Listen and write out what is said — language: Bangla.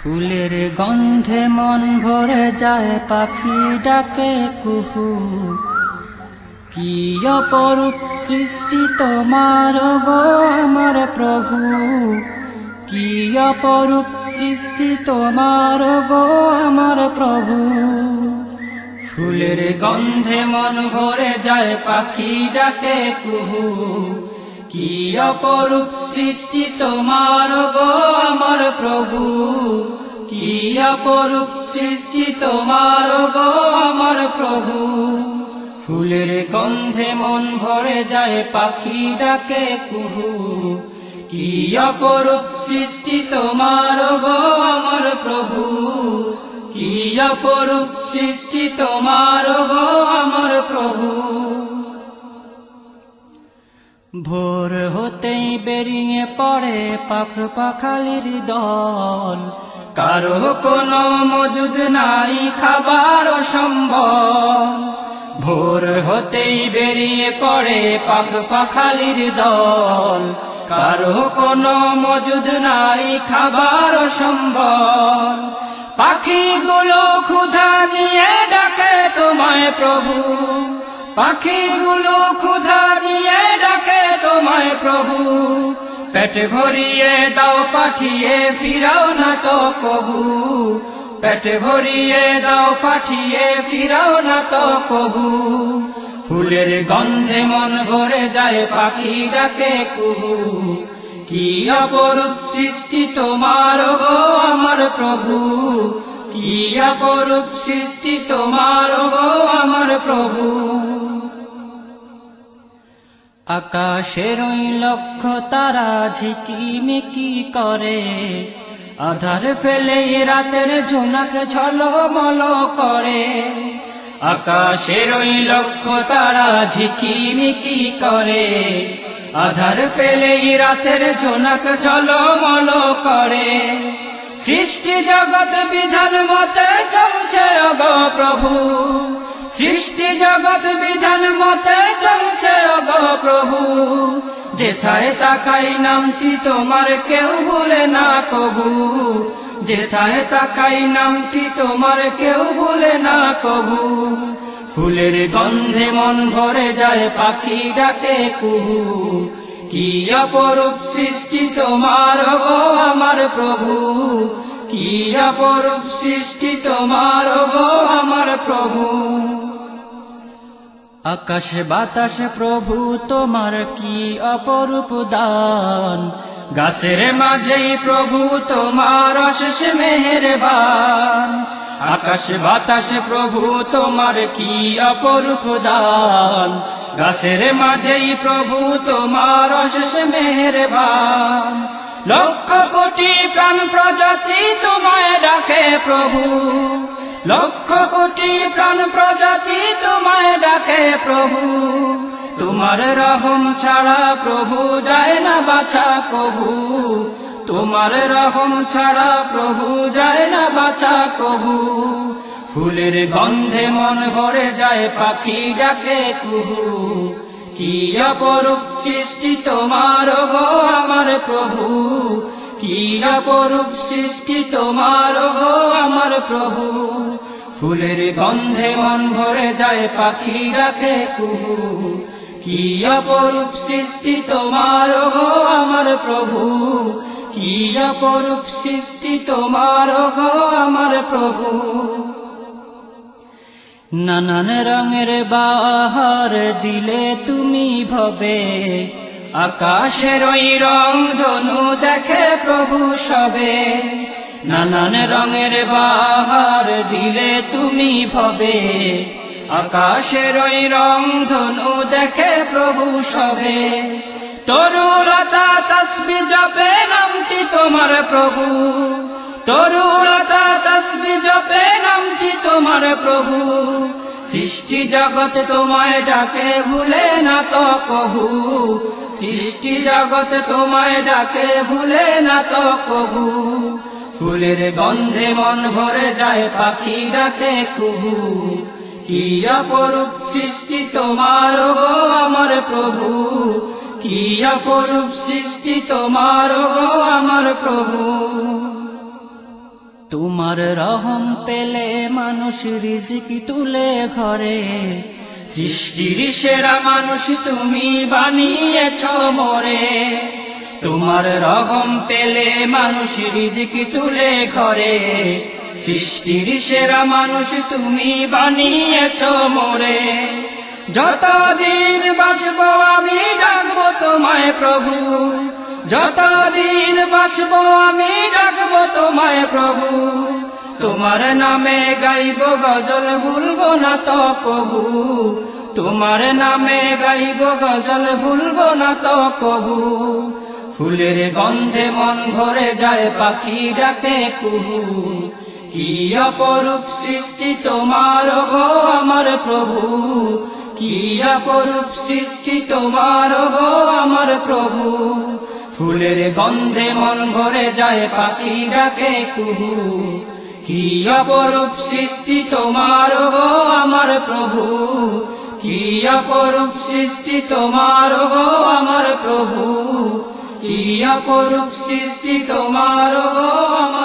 ফুলের গন্ধে মন ভরে যায়, পাখি ডাকে কুহু। কি অপরূপ সৃষ্টি তোমার গো আমার প্রভু, কি অপরূপ সৃষ্টি তোমার গো আমার প্রভু। ফুলের গন্ধে মন ভরে যায়, পাখি ডাকে কুহু। কি অপরূপ সৃষ্টি তোমার গো আমার প্রভু, কি অপরূপ সৃষ্টি তোমার গো আমার প্রভু। ফুলের গন্ধে মন ভরে যায়, পাখি ডাকে কুহু। কি অপরূপ সৃষ্টি তোমার গো আমার প্রভু, কি অপরূপ সৃষ্টি তোমার গো আমার প্রভু। ভোর হতেই বেরিয়ে পড়ে পাখ পাখালির দল, কারো কোনো মজুদ নাই খাবার সম্বল। ভোর হতেই বেরিয়ে পড়ে পাখ পাখালির দল, কারো কোনো মজুদ নাই খাবার সম্বল। পাখিগুলো ক্ষুধা নিয়ে ডাকে তোমায় প্রভু, পাখিগুলো ক্ষুধা নিয়ে ডাকে তোমায় প্রভু। পেট ভরিয়ে দাও পাঠিয়ে ফিরাও না তো কবু, পেট ভরিয়ে দাও পাঠিয়ে ফিরাও না তো কবু। ফুলের গন্ধে মন ভরে যায়, পাখি ডাকে কুহু। কি অপরূপ সৃষ্টি তোমার গো আমার প্রভু, কি অপরূপ সৃষ্টি তোমার গো আমার প্রভু। আকাশের ওই লক্ষ তারা ঝিকিমিকি করে, আধার ফেলে রাতের ঝোনাক ঝলমল করে। আকাশের ওই লক্ষ তারা ঝিকিমিকি করে, আধার পেলে রাতের ঝোনাক ঝলমল করে। সৃষ্টি জগৎ বিধান মতে চলছে ওগো প্রভু, সৃষ্টি জগৎ বিধান মতে চলছে ওগো প্রভু। যেথায় তাকাই নামটি তোমার কেউ ভুলে না কবু, যেথায় তাকাই নামটি তোমার কেউ ভুলে না কবু। ফুলের গন্ধে মন ভরে যায়, পাখি ডাকে কুহু। কি অপরূপ সৃষ্টি তোমার গো আমার প্রভু, কি অপরূপ সৃষ্টি তোমার গো আমার প্রভু। আকাশ বাতাস প্রভু তোমার কি অপরূপ দান, গাছের মাঝেই প্রভু তোমার অশেষ মেহেরবান। আকাশ বাতাস প্রভু তোমার কি অপরূপ দান, গাছের মাঝেই প্রভু তোমার অশেষ মেহেরবান। লক্ষ কোটি প্রাণ প্রজাতি তোমায় ডাকে প্রভু, লক্ষ কোটি প্রাণ প্রজাতি তোমায় ডাকে প্রভু। তোমার রহম ছাড়া প্রভু যায় না বাছা কভু, তোমার রহম ছাড়া প্রভু যায় না বাছা কভু। ফুলের গন্ধে মন ভরে যায়, পাখি ডাকে কুহু। কি অপরূপ সৃষ্টি তোমার গো আমার প্রভু, কি অপরূপ সৃষ্টি তোমার গো আমার প্রভু। ফুলের গন্ধে মন ভরে যায়, পাখি ডাকে কুহু। কি অপরূপ সৃষ্টি তোমার গো আমার প্রভু, কি অপরূপ সৃষ্টি তোমার গো আমার প্রভু। নানান রঙের বাহার দিলে তুমি ভবে, আকাশের ওই রং ধনু দেখে প্রভু সবে। নানান রঙের বাহার দিলে তুমি ভবে, আকাশের ওই রং ধনু দেখে প্রভু সবে। তরুলতা তসবি জপে নামটি তোমার প্রভু, তরুলতা তসবি জপে নামটি তোমার প্রভু। সৃষ্টি জগৎ তোমায় ডাকে ভুলে না তো কভু, সৃষ্টি জগৎ তোমায় ডাকে ভুলে না তো কভু। ফুলের গন্ধে মন ভরে যায়, পাখি ডাকে কুহু। কি অপরূপ সৃষ্টি তোমার গো আমার প্রভু, কি অপরূপ সৃষ্টি তোমার গো আমার প্রভু। তোমার রহম পেলে মানুষ রিজিকি তুলে ঘরে, সৃষ্টির সেরা মানুষ তুমি বানিয়েছ মোরে। তোমার রহম পেলে মানুষ রিজিকি তুলে ঘরে, সৃষ্টির সেরা মানুষ তুমি বানিয়েছ মোরে। যতদিন বাঁচব আমি ডাকবো তোমায় প্রভু, যতদিন বাঁচব আমি ডাকবো তোমায় প্রভু। তোমার নামে গাইব গজল ভুলবো না তো কবু, তোমার নামে গাইব গজল ভুলবো না তো কবু। ফুলের গন্ধে মন ভরে যায় পাখি ডাকে কুহু, কি অপরূপ সৃষ্টি তোমার গো আমার প্রভু, কি অপরূপ সৃষ্টি তোমার গো আমার প্রভু। ফুলের গন্ধে মন ভরে যায় পাখি ডাকে কুহু, কি অপরূপ সৃষ্টি তোমার গো আমার প্রভু, কি অপরূপ সৃষ্টি তোমার গো আমার প্রভু, কি অপরূপ সৃষ্টি তোমার গো আমার